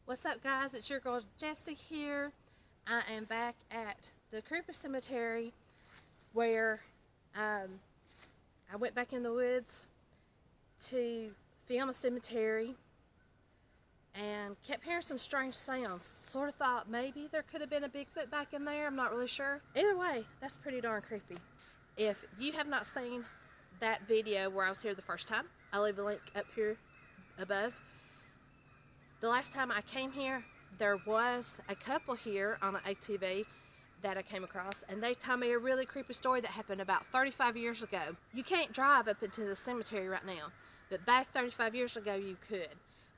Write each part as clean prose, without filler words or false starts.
What's up, guys? It's your girl Jessie here. I am back at the creepy cemetery where I went back in the woods to film a cemetery and kept hearing some strange sounds. Sort of thought maybe there could have been a Bigfoot back in there. I'm not really sure. Either way, that's pretty darn creepy. If you have not seen that video where I was here the first time, I'll leave a link up here above. The last time I came here, there was a couple here on an ATV that I came across, and they told me a really creepy story that happened about 35 years ago. You can't drive up into the cemetery right now, but back 35 years ago you could.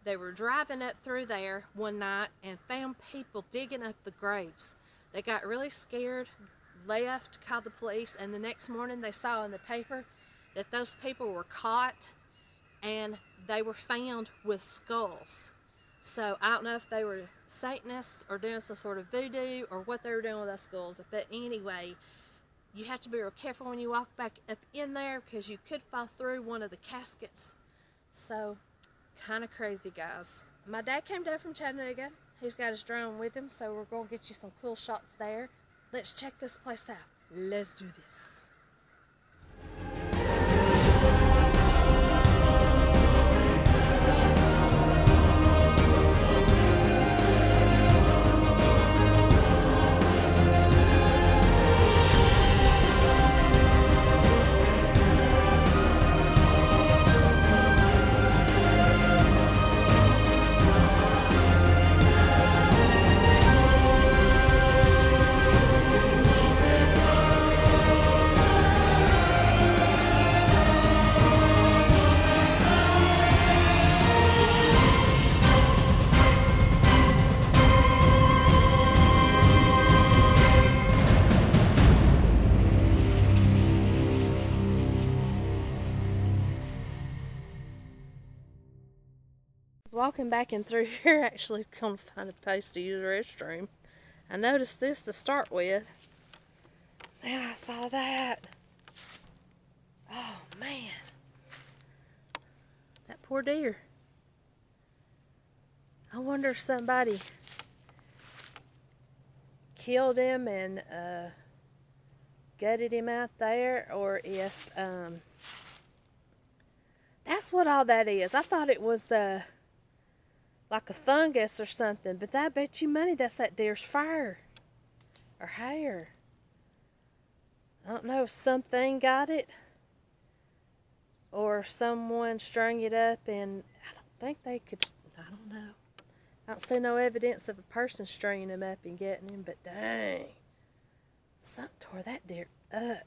They were driving up through there one night and found people digging up the graves. They got really scared, left, called the police, and the next morning they saw in the paper that those people were caught and they were found with skulls. So I don't know if they were Satanists or doing some sort of voodoo or what they were doing with those skulls. But anyway, you have to be real careful when you walk back up in there because you could fall through one of the caskets. So, kind of crazy, guys. My dad came down from Chattanooga. He's got his drone with him, so we're going to get you some cool shots there. Let's check this place out. Let's do this. Walking back in through here, actually going to find a place to use the restroom. I noticed this to start with. Then I saw that. Oh man, that poor deer. I wonder if somebody killed him and gutted him out there, or if that's what all that is. I thought it was like a fungus or something, but I bet you money that's that deer's fur or hair. I don't know if something got it or someone strung it up, and I don't think they could. I don't know. I don't see no evidence of a person stringing him up and getting him, but dang, something tore that deer up.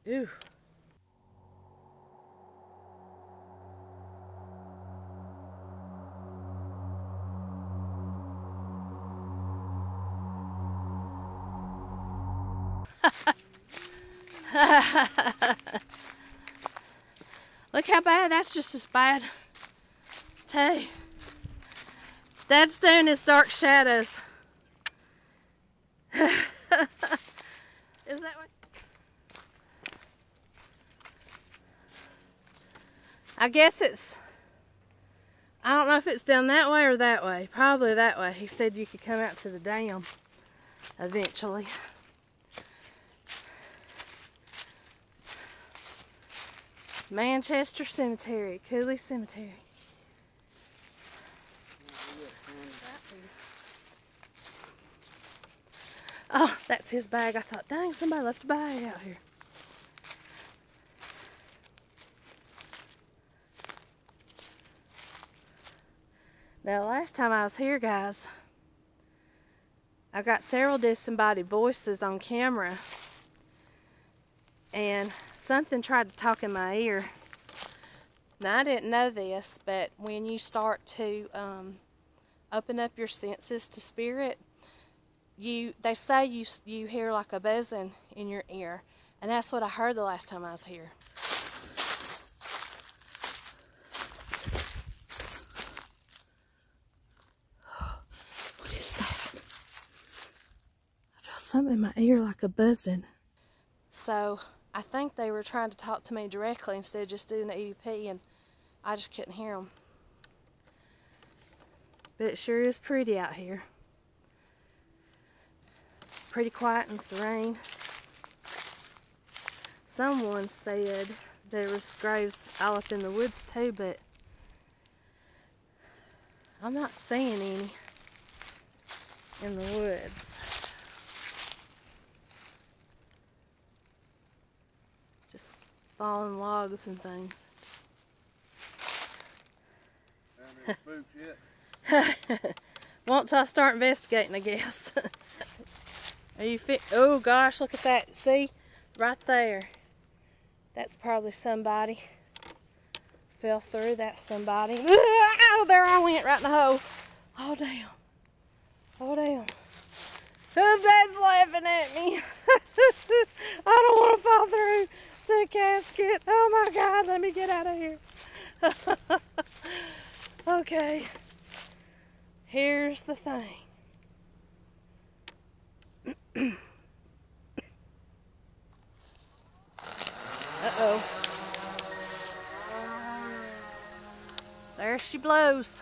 Ooh. Look how bad. That's just as bad. Hey, Dad's doing his dark shadows. Is that what? I guess it's, I don't know if it's down that way or that way. Probably that way. He said you could come out to the dam eventually. Manchester Cemetery, Cooley Cemetery. Oh, that's his bag. I thought, dang, somebody left a bag out here. Now, last time I was here, guys, I got several disembodied voices on camera, and something tried to talk in my ear. Now, I didn't know this, but when you start to open up your senses to spirit, they say you hear like a buzzing in your ear, and that's what I heard the last time I was here. What is that? I felt something in my ear like a buzzing. So I think they were trying to talk to me directly instead of just doing the EVP, and I just couldn't hear them. But it sure is pretty out here. Pretty quiet and serene. Someone said there was graves all up in the woods too, but I'm not seeing any in the woods. Just fallen logs and things. Haven't been spooked yet. Won't till I start investigating, I guess. Are you fit? Oh gosh, look at that. See? Right there. That's probably somebody. Fell through. That's somebody. Oh, there I went, right in the hole. Oh, damn. Oh, damn. Who's that's laughing at me? I don't want to fall through to a casket. Oh, my God. Let me get out of here. Okay. Here's the thing. Uh-oh. There she blows.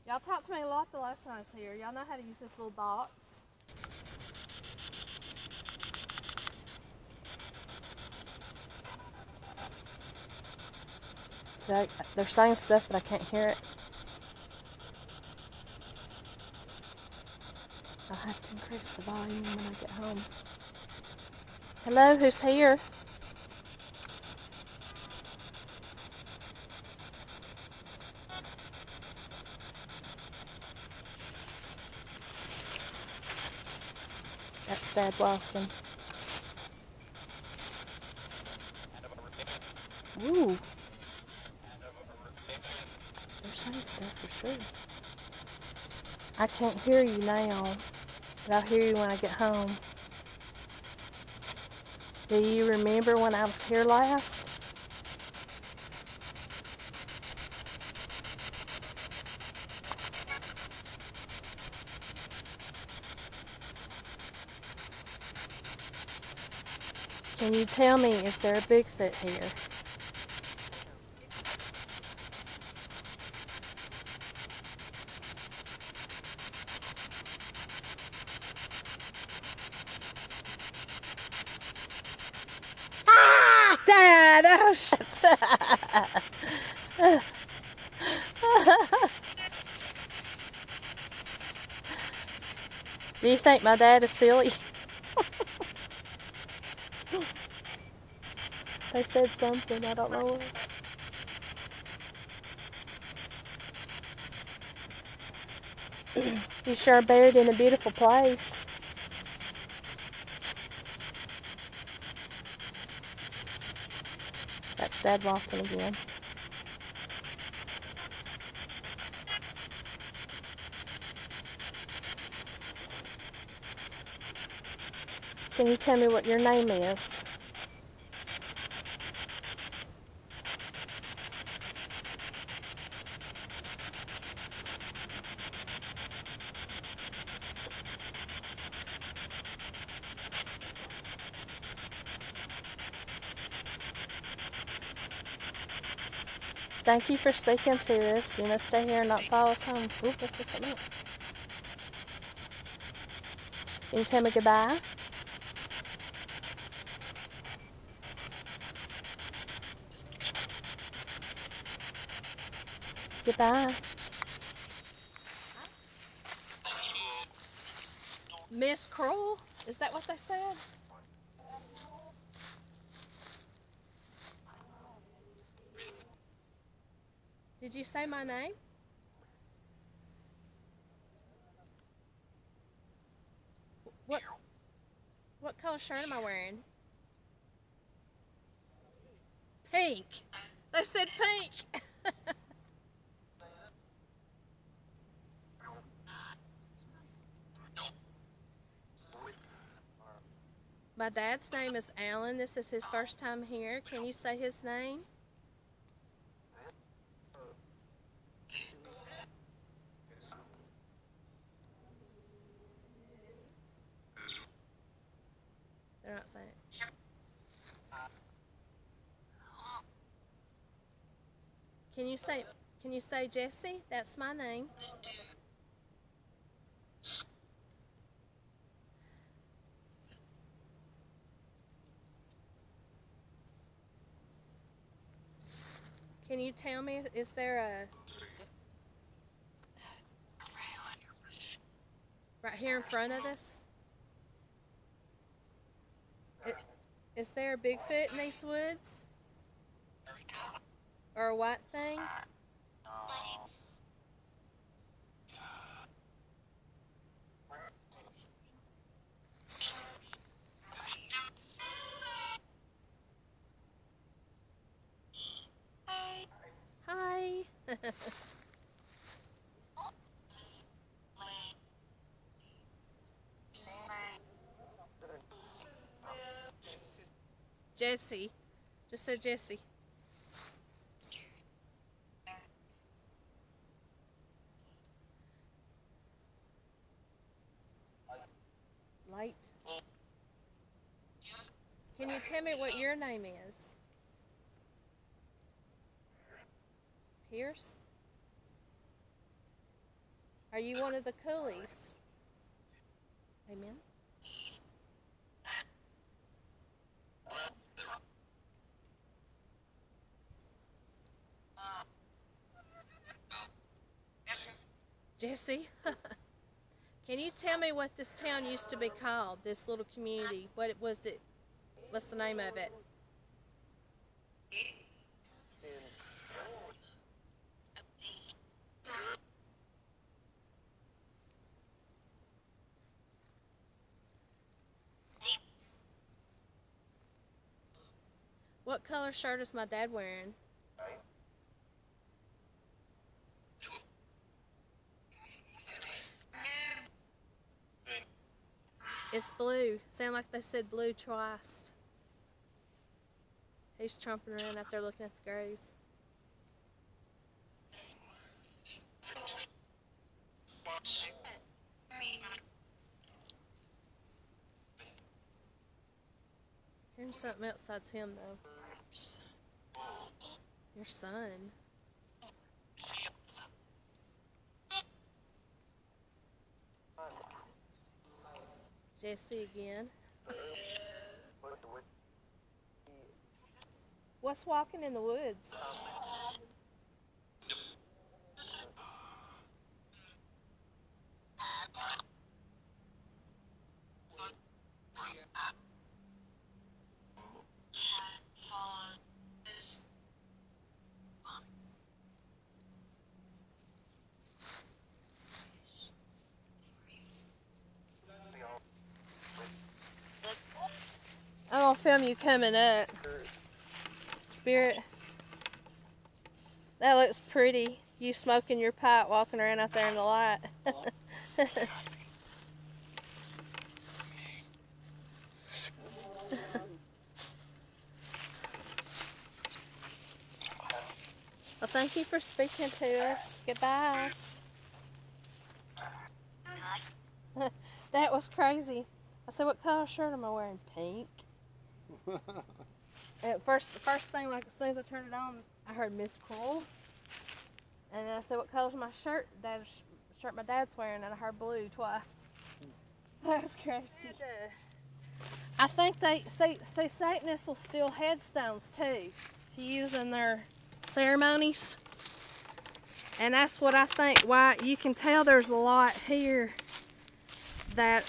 Y'all talked to me a lot the last time I was here. Y'all know how to use this little box. So they're saying stuff, but I can't hear it. I'll have to increase the volume when I get home. Hello, who's here? That's Dad walking. Ooh. They're saying stuff for sure. I can't hear you now, but I'll hear you when I get home. Do you remember when I was here last? Can you tell me, is there a Bigfoot here? Ah! Dad! Oh, shit! Do you think my dad is silly? They said something, I don't know what. You sure are buried in a beautiful place. That's Dad walking again. Can you tell me what your name is? Thank you for speaking to us. You must stay here and not follow us home. Ooh, what's something else? Can you tell me goodbye? Goodbye. Miss Crowell? Is that what they said? Did you say my name? What color shirt am I wearing? Pink. They said pink. My dad's name is Alan. This is his first time here. Can you say his name? They're not saying it. Can you say Jessie? That's my name. Can you tell me, is there a right here in front of us? Is there a Bigfoot in these woods? Or a white thing? Hi. Jessie. Just said Jessie. Light. Can you tell me what your name is? Pierce? Are you one of the coolies? Amen. Jessie, can you tell me what this town used to be called, this little community? What's the name of it? What color shirt is my dad wearing? It's blue. Sound like they said blue twice. He's tromping around out there looking at the graves. Hearing something else besides him though. Your son. Jessie again. What's walking in the woods? I'm gonna film you coming up. Spirit. That looks pretty. You smoking your pipe, walking around out there in the light. Well, thank you for speaking to us. Goodbye. That was crazy. I said, what color shirt am I wearing? Pink. And the first thing, like as soon as I turned it on, I heard Miss Crowell. And then I said, what color's my shirt? Shirt my dad's wearing, and I heard blue twice. That was crazy. I think they see Satanists will steal headstones too to use in their ceremonies. And that's what I think. Why you can tell there's a lot here that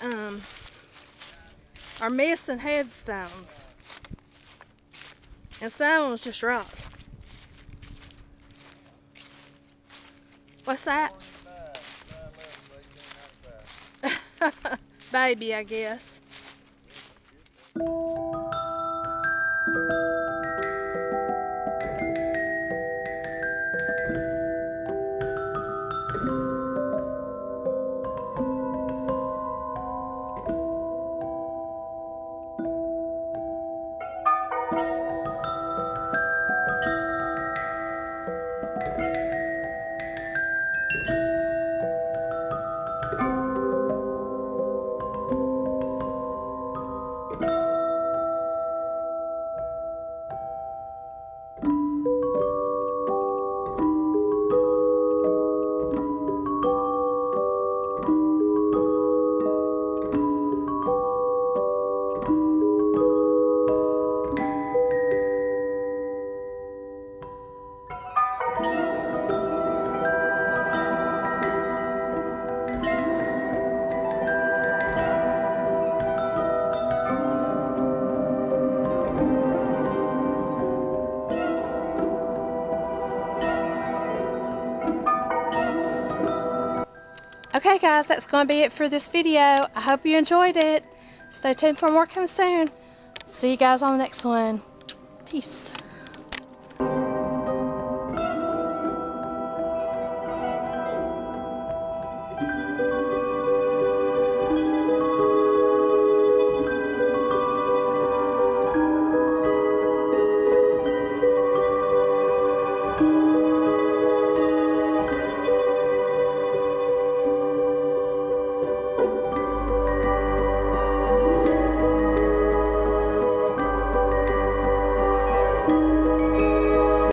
are missing headstones. And some of them was just rock. What's that? Baby, I guess. Okay guys, that's going to be it for this video. I hope you enjoyed it. Stay tuned for more coming soon. See you guys on the next one. Peace.